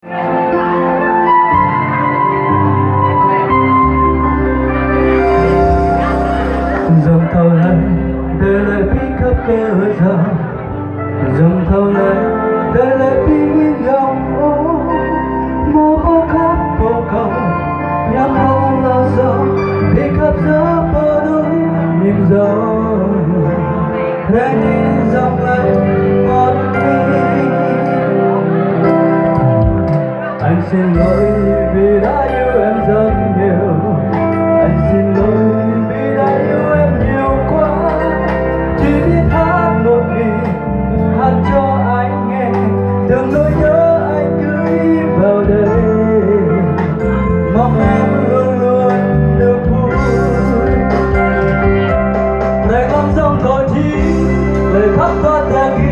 dòng tàu này để lại phía khắp cơ giờ, dòng tàu này để lại phía những dòng ô mơ có khắp vô cầu nhắm không lo gió đi khắp gió bờ núi nhìn gió thế nên dòng lại một đi. Anh xin lỗi vì đã yêu em rất nhiều, anh xin lỗi vì đã yêu em nhiều quá, chỉ biết hát một mình hát cho anh nghe từng nỗi nhớ anh gửi vào đây, mong em luôn luôn được vui. Này con sông có chi lời khắp có ta ghi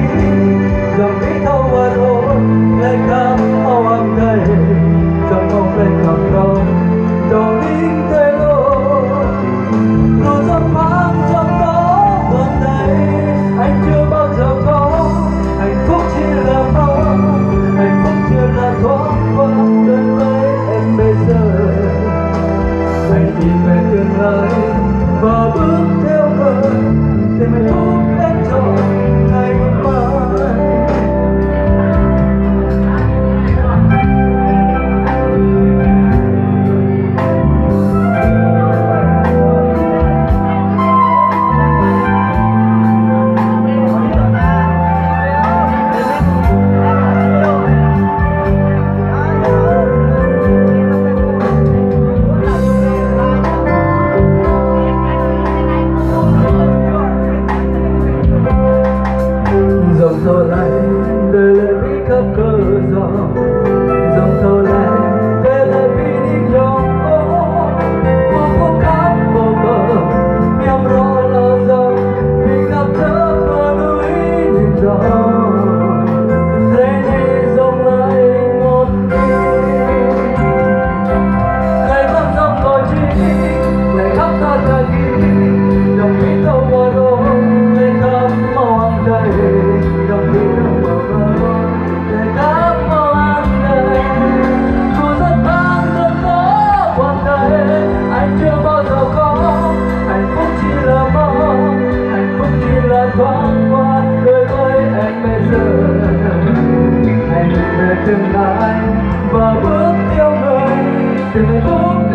dòng đi thâu qua thôi lời khắp màu âm đầy dòng mong lên ngọc cầu đầu linh tê lô dù dòng vắng trong đó vườn đầy anh chưa bao giờ có hạnh phúc chỉ là mong hạnh phúc chưa là thoáng qua đến với em bây giờ. Anh nhìn về tương lai và bước theo người để mình thúc em trọn ngày mai. Dòng tàu này để lại phía khắp cơ gió, dòng tàu này để lại phía những dòng ô mơ vô khắp vô bờ nhắm rõ lo dòng vì khắp gió bờ núi nhìn gió thế nên dòng lại một đi. Ngày vẫn dòng có chi ngày khắp ta ta ghi dòng đi thâu qua đôi lên khắp màu âm đầy dòng đi đâu mơ mơ để khắp màu âm đầy dù rất vang rất có quan đây anh chưa bao giờ có hạnh phúc chỉ là mong hạnh phúc chỉ là thoáng qua đời với em bây giờ. Anh về tương lai và bước theo người để hạnh phúc